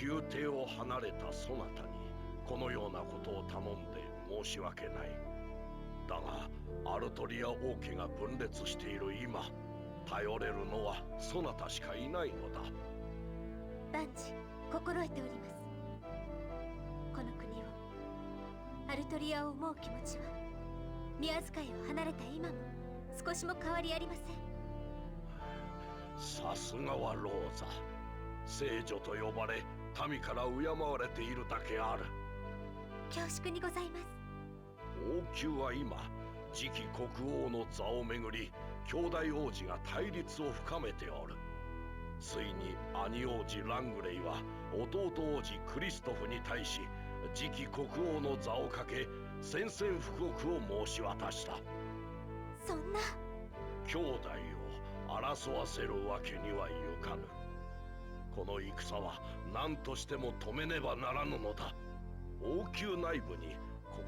宮廷を離れたそなたにこのようなことを頼んで申し訳ない。だがアルトリア王家が分裂している今、頼れるのはそなたしかいないのだ。万事心得ております。この国を、アルトリアを思う気持ちは宮遣いを離れた今も少しも変わりありません。さすがはローザ。聖女と呼ばれ民から敬われているだけある。恐縮にございます。王宮は今次期国王の座をめぐり兄弟王子が対立を深めておる。ついに兄王子ラングレイは弟王子クリストフに対し次期国王の座をかけ宣戦布告を申し渡した。そんな。兄弟を争わせるわけにはいかぬ。この戦は何としても止めねばならぬのだ。王宮内部に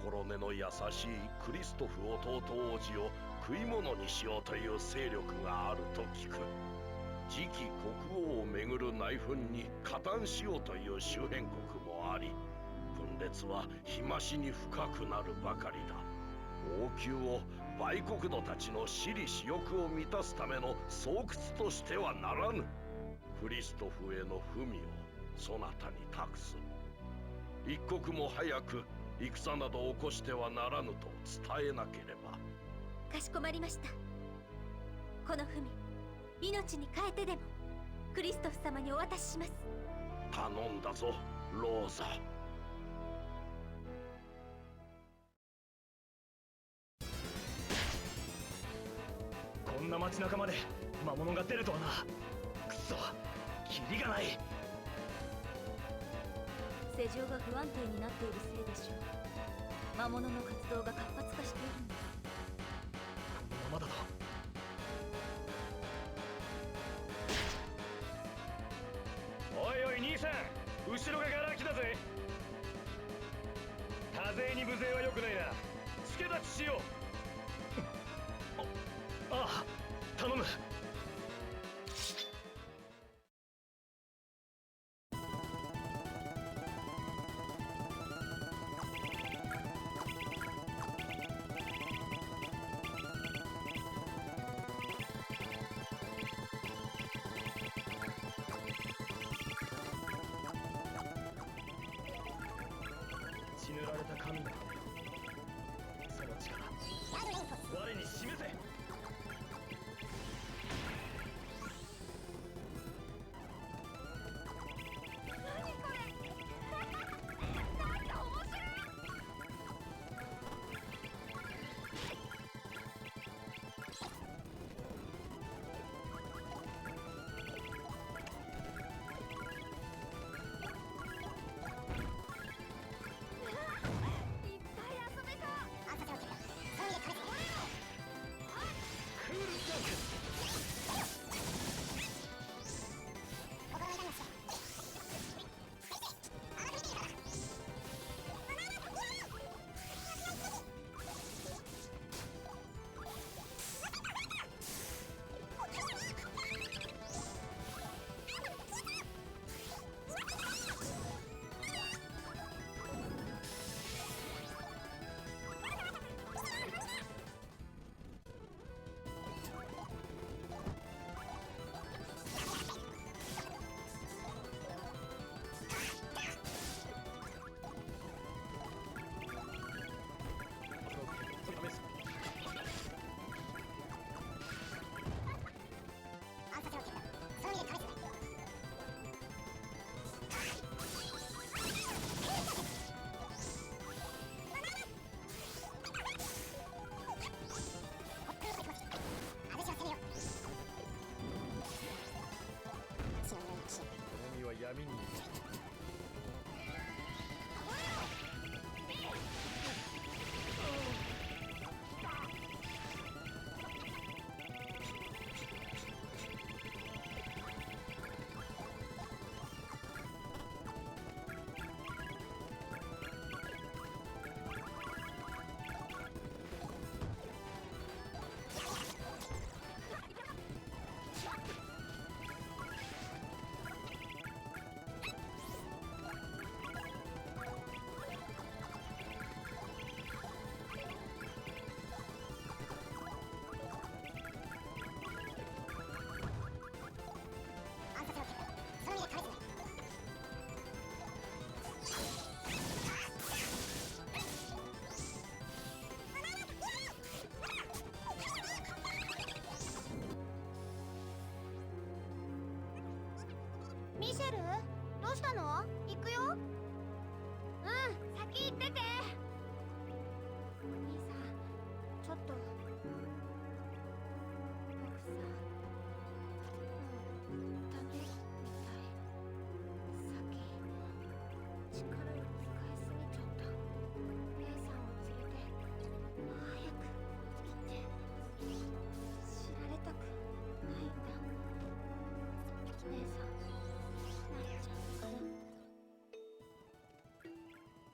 心根の優しいクリストフ弟王子を食い物にしようという勢力があると聞く。次期国王をめぐる内紛に加担しようという周辺国もあり、分裂は日増しに深くなるばかりだ。王宮を売国奴たちの私利私欲を満たすための巣窟としてはならぬ。クリストフへの文をそなたに託す。一刻も早く戦など起こしてはならぬと伝えなければ。かしこまりました。この文、命に代えてでもクリストフ様にお渡しします。頼んだぞローザ。こんな街中まで魔物が出るとはな。くそ、キリがない。世情が不安定になっているせいでしょう。魔物の活動が活発化しているんです。このままだと。おいおい兄さん、後ろがガラ空きだぜ。多勢に無勢は良くないな。助立ちしよう。ああ、頼む。血塗られた神の羽、その力、我に示せ。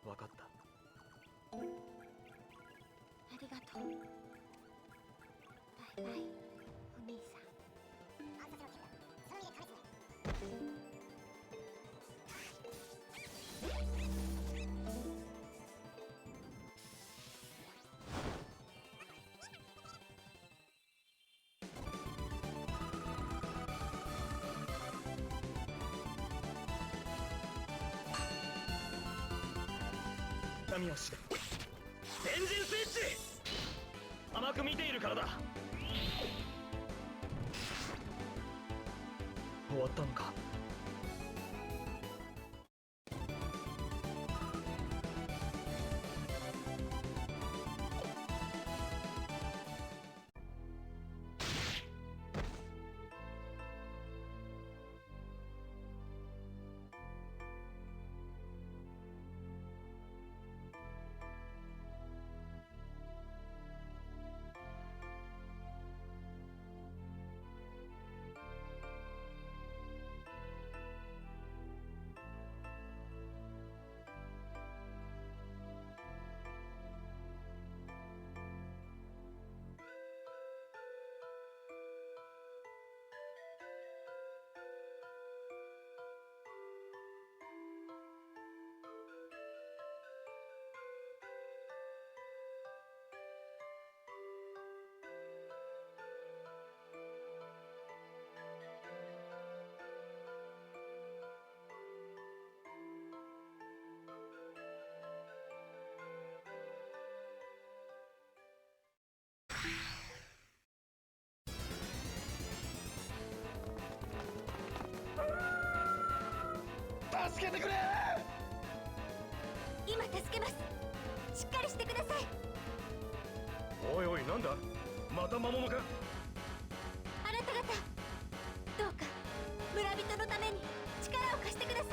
分かった。ありがとう。バイバイ、お兄さん。神足エンジンスイッチ。甘く見ているからだ。終わったのか。助けてくれ。今助けます。しっかりしてください。おいおい、なんだ、また魔物か。あなた方、どうか村人のために力を貸してください。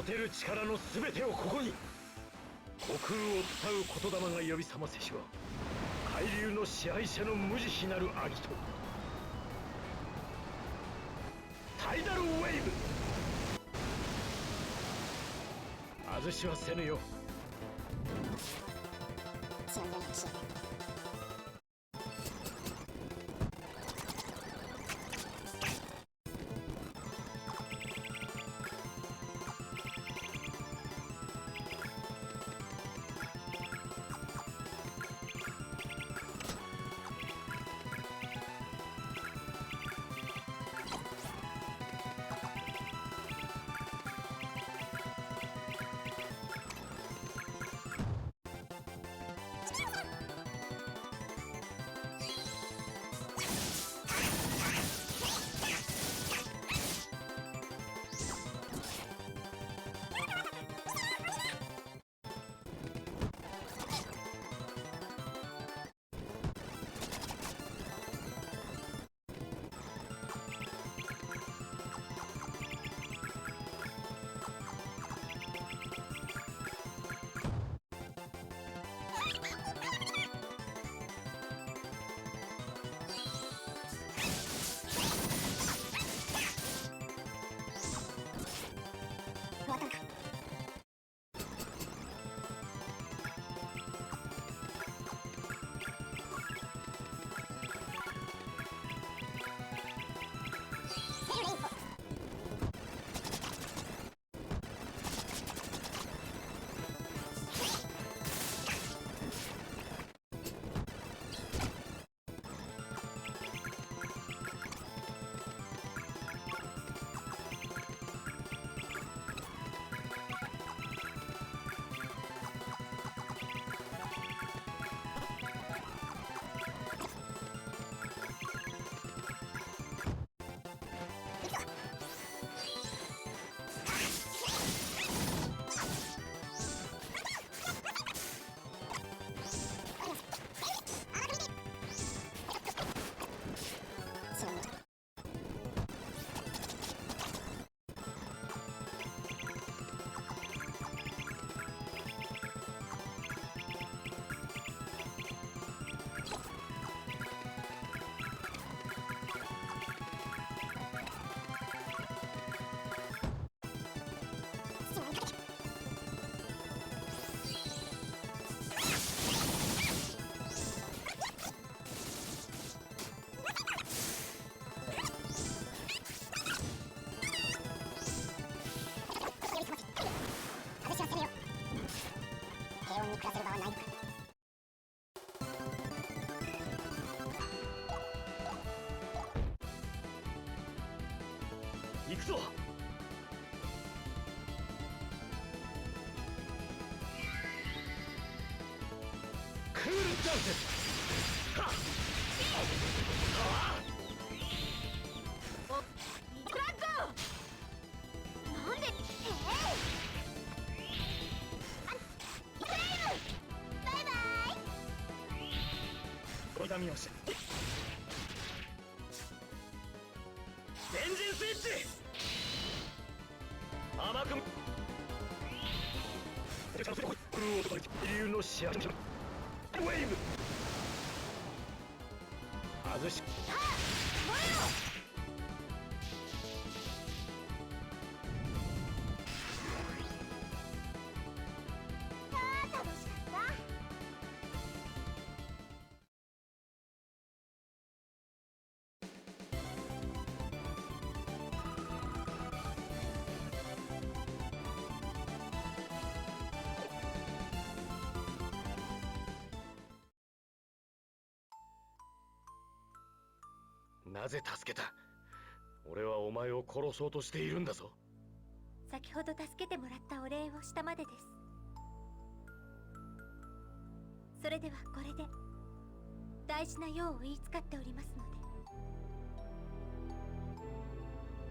持てる力の全てをここに。虚空を伝う言霊が呼び覚ませしは海流の支配者の無慈悲なる兄とタイダルウェイブ。外しはせぬよ。暮らせる場はないのか。行くぞ。クールダウンス。はっブラックなんで痛みをしエンジンスイッチ甘く流の支配者ウェイブ外しなぜ助けた？俺はお前を殺そうとしているんだぞ。先ほど助けてもらったお礼をしたまでです。それではこれで大事な用を言いつかっておりますの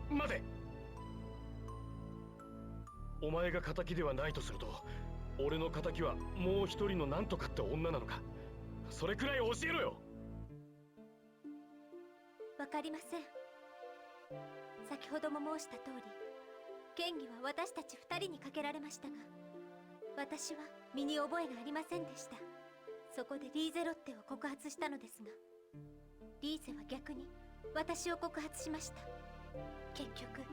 で。待て。お前が仇ではないとすると、俺の仇はもう一人のなんとかって女なのか。それくらい教えろよ。わかりません。先ほども申した通り、嫌疑は私たち2人にかけられましたが、私は身に覚えがありませんでした。そこでリーゼロッテを告発したのですが、リーゼは逆に私を告発しました。結局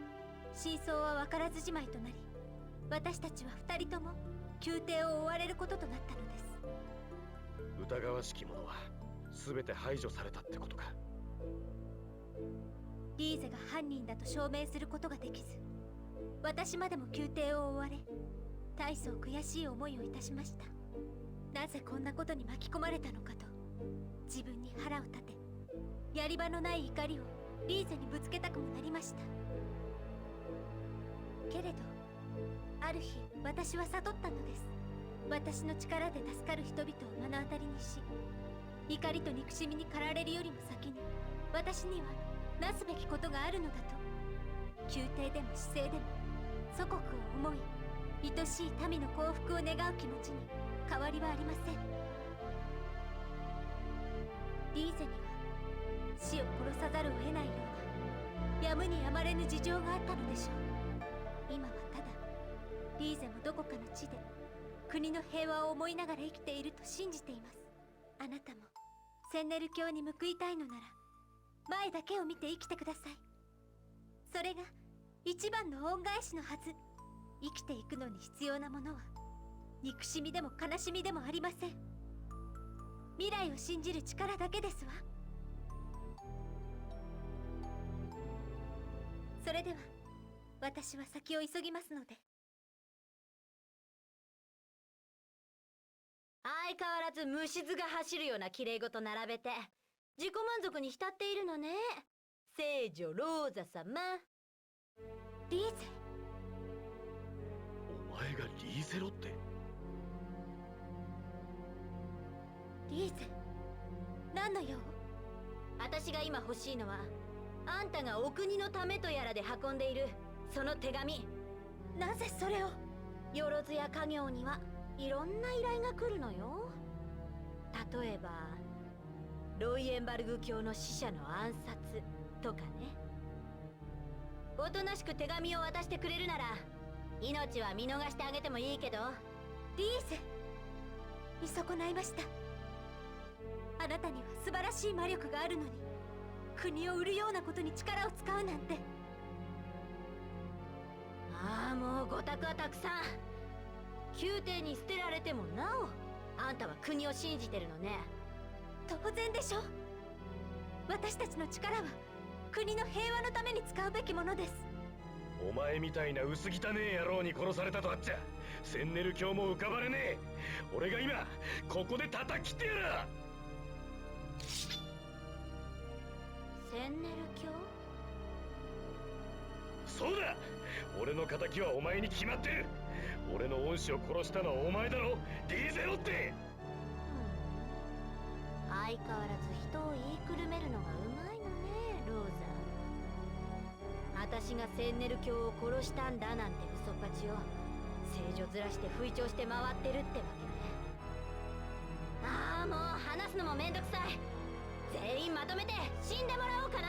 真相は分からずじまいとなり、私たちは2人とも宮廷を追われることとなったのです。疑わしき者は全て排除されたってことか。リーゼが犯人だと証明することができず、私までも宮廷を追われ、大層悔しい思いをいたしました。なぜこんなことに巻き込まれたのかと自分に腹を立て、やり場のない怒りをリーゼにぶつけたくもなりました。けれどある日、私は悟ったのです。私の力で助かる人々を目の当たりにし、怒りと憎しみに駆られるよりも先に私にはなすべきことがあるのだと。宮廷でも市政でも祖国を思い、愛しい民の幸福を願う気持ちに変わりはありません。リーゼには死を殺さざるを得ないようなやむにやまれぬ事情があったのでしょう。今はただリーゼもどこかの地で国の平和を思いながら生きていると信じています。あなたもセンネル教に報いたいのなら前だけを見て生きてください。それが一番の恩返しのはず。生きていくのに必要なものは憎しみでも悲しみでもありません。未来を信じる力だけですわ。それでは私は先を急ぎますので。相変わらず虫図が走るような綺麗事並べて自己満足に浸っているのね、聖女ローザ様。リーゼ。お前がリーゼロッテ？リーゼ、何の用？私が今欲しいのは、あんたがお国のためとやらで運んでいるその手紙。なぜそれを？よろずや家業にはいろんな依頼が来るのよ。例えばロイエンバルグ教の使者の暗殺とかね。おとなしく手紙を渡してくれるなら命は見逃してあげてもいいけど。リーゼ、見損ないました。あなたには素晴らしい魔力があるのに、国を売るようなことに力を使うなんて。ああ、もうごたくはたくさん。宮廷に捨てられてもなおあんたは国を信じてるのね。当然でしょ。私たちの力は国の平和のために使うべきものです。お前みたいな薄汚え野郎に殺されたとあっちゃセンネル教も浮かばれねえ。俺が今ここで叩き切ってやる。センネル教？そうだ、俺の仇はお前に決まってる。俺の恩師を殺したのはお前だろ、リーゼロッテ。相変わらず人を言いくるめるのがうまいのね、ローザ。私がセンネル教を殺したんだなんて嘘っぱちを聖女ずらして吹聴して回ってるってわけね。ああ、もう話すのもめんどくさい。全員まとめて死んでもらおうかな。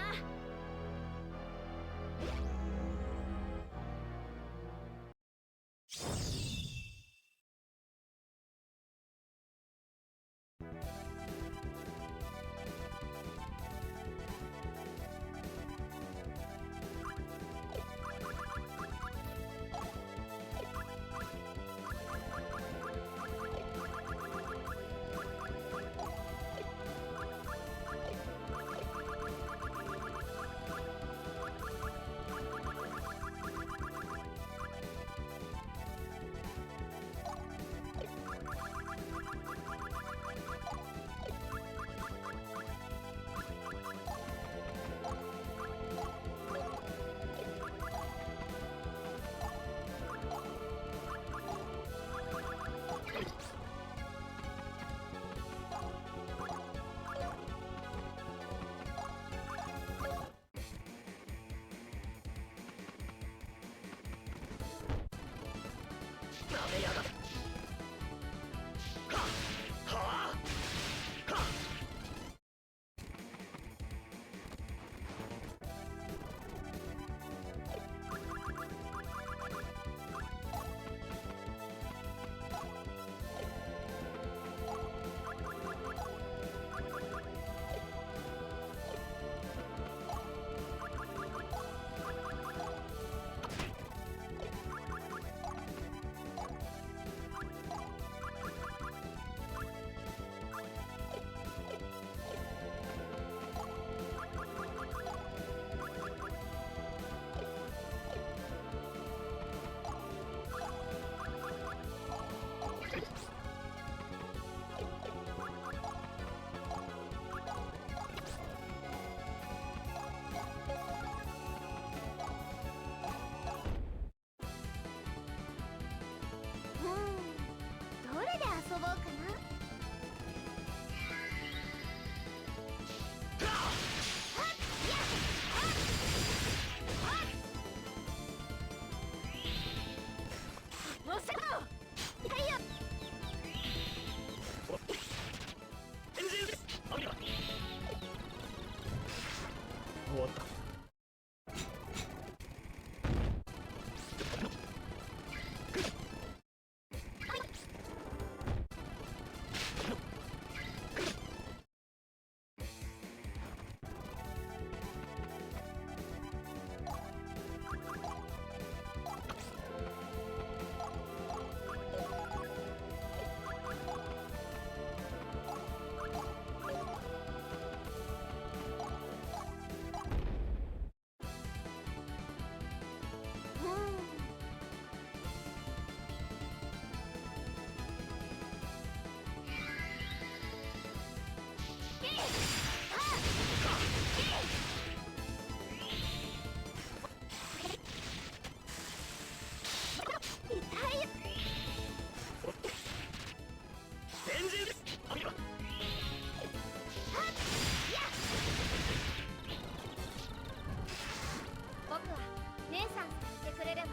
れば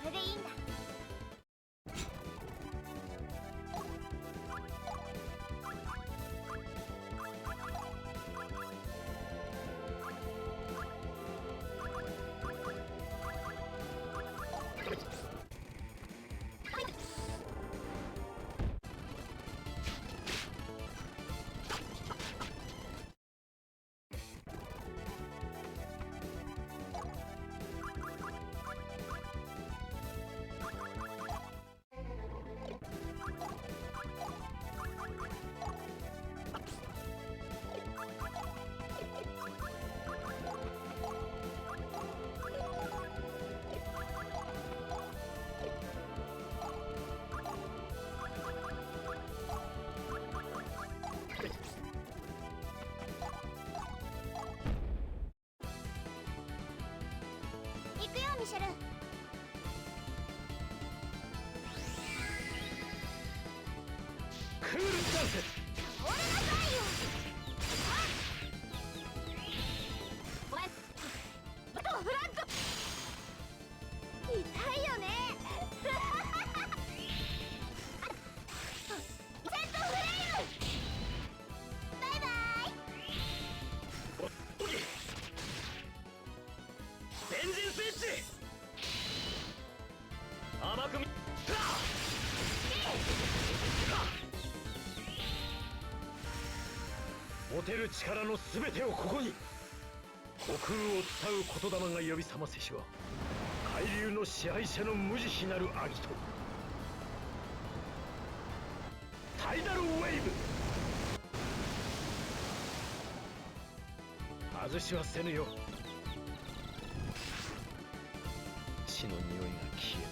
それでいいんだ。行くよミシェル。クールダンス。折れなさいよ。お前フラッグ痛いよね。ジェットフレイム。バイバイ。ベンジンスイッチ。甘く見持てる力の全てをここに。虚空を伝う言霊が呼び覚ませしは海流の支配者の無慈悲なるアギト。タイダルウェイブ。外しはせぬよ。血の匂いが消え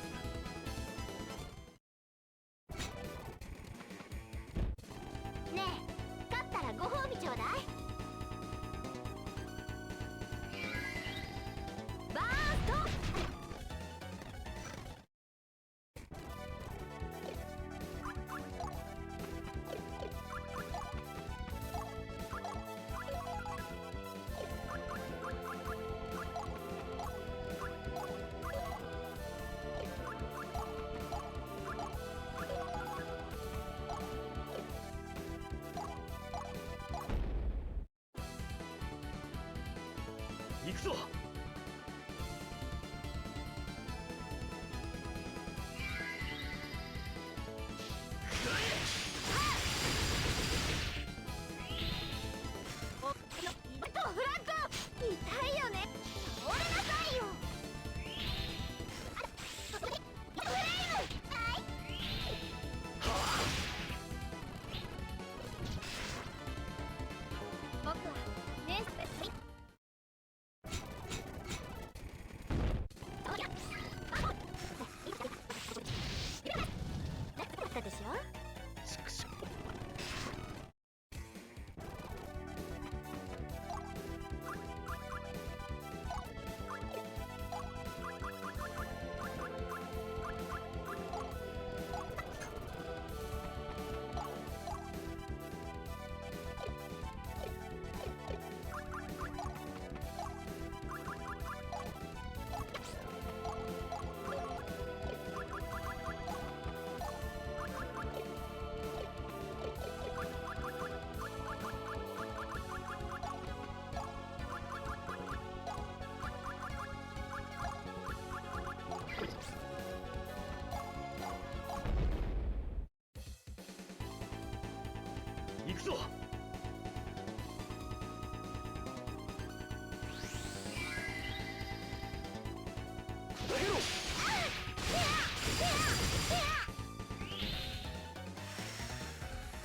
る。ねえ、勝ったらご褒美ちょうだい。バースト。行くぞ。フラッグ痛いよね。折れなさいよ。フレイム。はい。僕はねだったでしょ。行くぞ。砕けろ。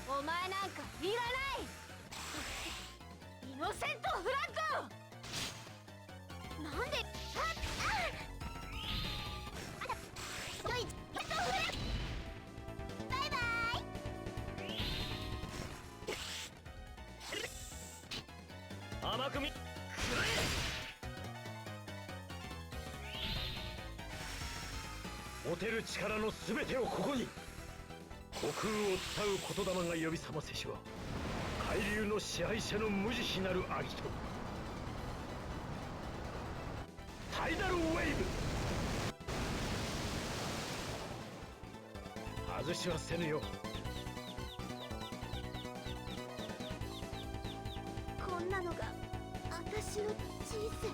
お前なんかいらない。イノセントフラッグ。なんでバイバイ。甘く見。持てる力の全てをここに。虚空を伝う言霊が呼び覚ませしは海流の支配者の無慈悲なるアギト。タイダルウェイブ。外しはせぬよ。こんなのが私の人生。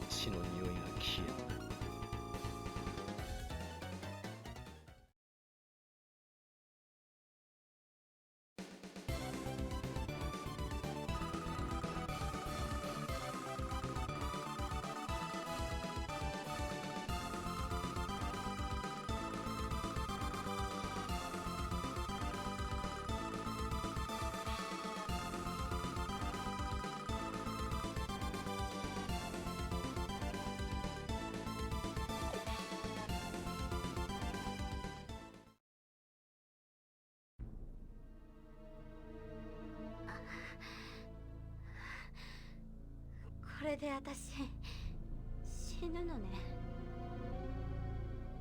血の匂いが消える。これで私死ぬのね。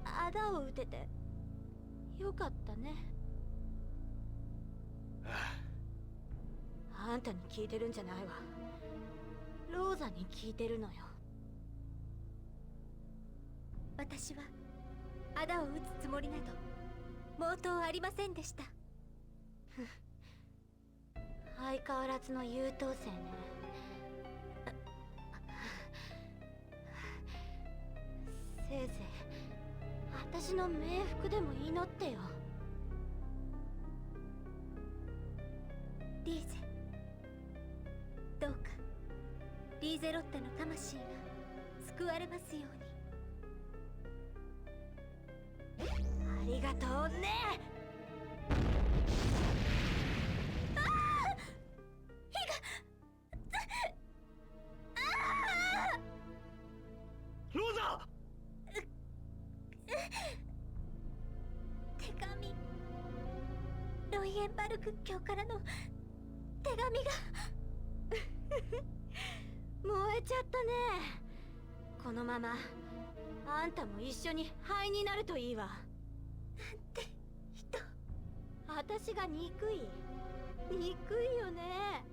あだを打ててよかったね。あんたに聞いてるんじゃないわ。ローザに聞いてるのよ。私はあだを打つつもりなど毛頭ありませんでした。相変わらずの優等生ね。せいぜい私の冥福でも祈ってよ。リーゼ、どうかリーゼロッテの魂が救われますように。ありがとうね。ローザ！手紙、ロイエンバルク教からの手紙が燃えちゃったね。このままあんたも一緒に灰になるといいわ。なんて人。私が憎いよね。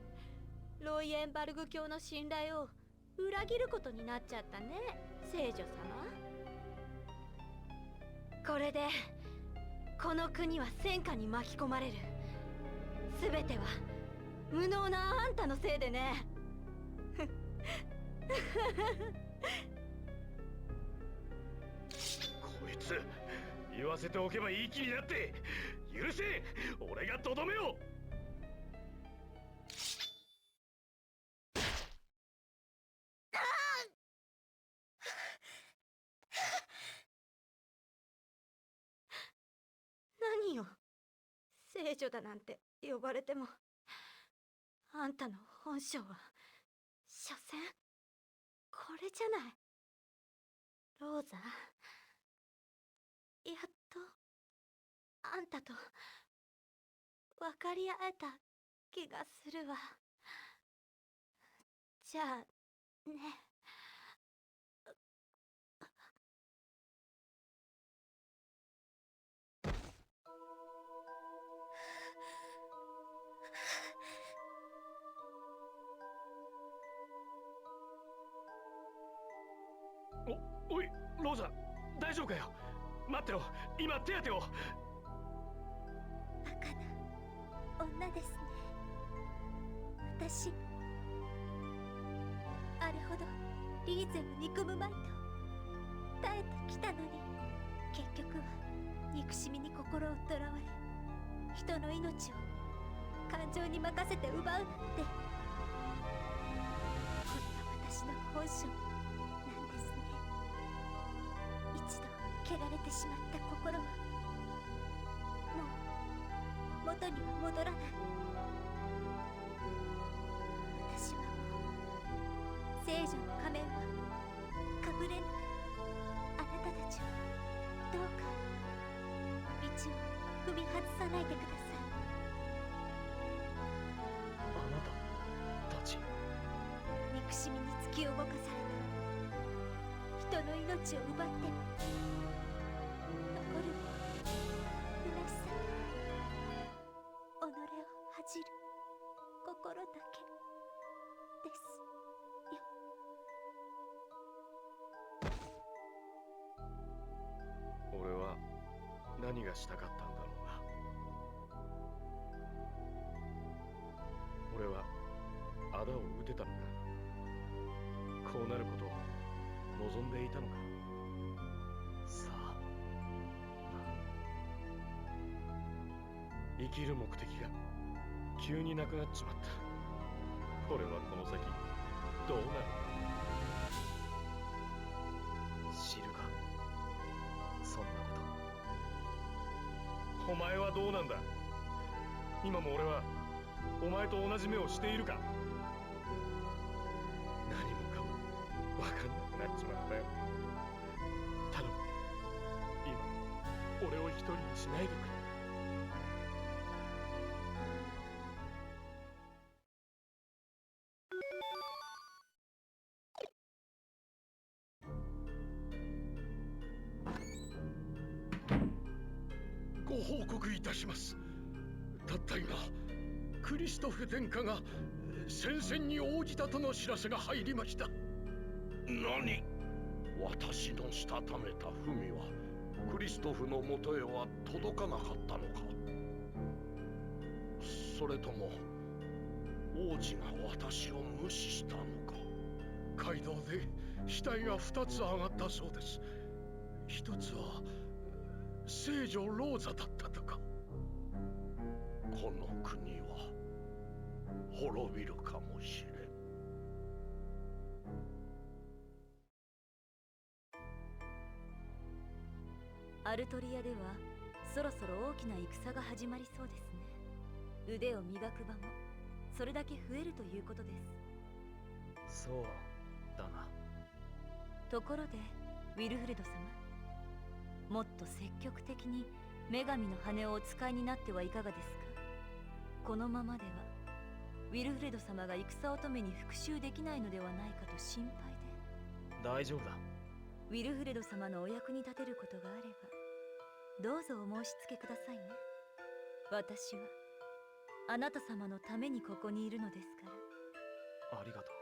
ロイエンバルグ教の信頼を裏切ることになっちゃったね、聖女様。これでこの国は戦火に巻き込まれる。全ては無能なあんたのせいでね。こいつ言わせておけばいい気になって。許せ！俺がとどめを。何よ、聖女だなんて呼ばれても。あんたの本性は所詮これじゃない。ローザ、やっとあんたと分かり合えた気がするわ。じゃあね。おい、ローザ、大丈夫かよ。待ってろ、今手当てを。バカな女ですね。私、あれほどリーゼを憎むまいと耐えてきたのに、結局は憎しみに心をとらわれ、人の命を感情に任せて奪うなんて、これが私の本性なんですね。一度蹴られてしまった心はもう元には戻らない。私はもう聖女の仮面はかぶれない。あなたたちはどうか道を踏み外さないでください。あなたたち。憎しみに突き動かされた人の命を奪っても残る虚しさと己を恥じる心だけですよ。俺は何がしたかったんだろうな。俺は仇を討てたのか。こうなることを望んでいたのか。さあ、生きる目的が急になくなっちまった。俺はこの先どうなるんだ。知るか、そんなこと。お前はどうなんだ。今も俺はお前と同じ目をしているか。何もかも分かんなくなっちまったよ。頼む、今俺を一人にしないでくれ。ご報告いたします。たった今、クリストフ殿下が宣戦に応じたとの知らせが入りました。何？私のしたためた文はクリストフのもとへは届かなかったのか。それとも王子が私を無視したのか。街道で死体が2つ上がったそうです。一つは聖女ローザだったとか。この国は滅びるかもしれん。アルトリアではそろそろ大きな戦が始まりそうですね。腕を磨く場もそれだけ増えるということです。そうだな。ところでウィルフレド様、もっと積極的に女神の羽をお使いになってはいかがですか。このままではウィルフレド様が戦乙女に復讐できないのではないかと心配で。大丈夫だ。ウィルフレド様のお役に立てることがあればどうぞお申し付けくださいね。私はあなた様のためにここにいるのですから。ありがとう。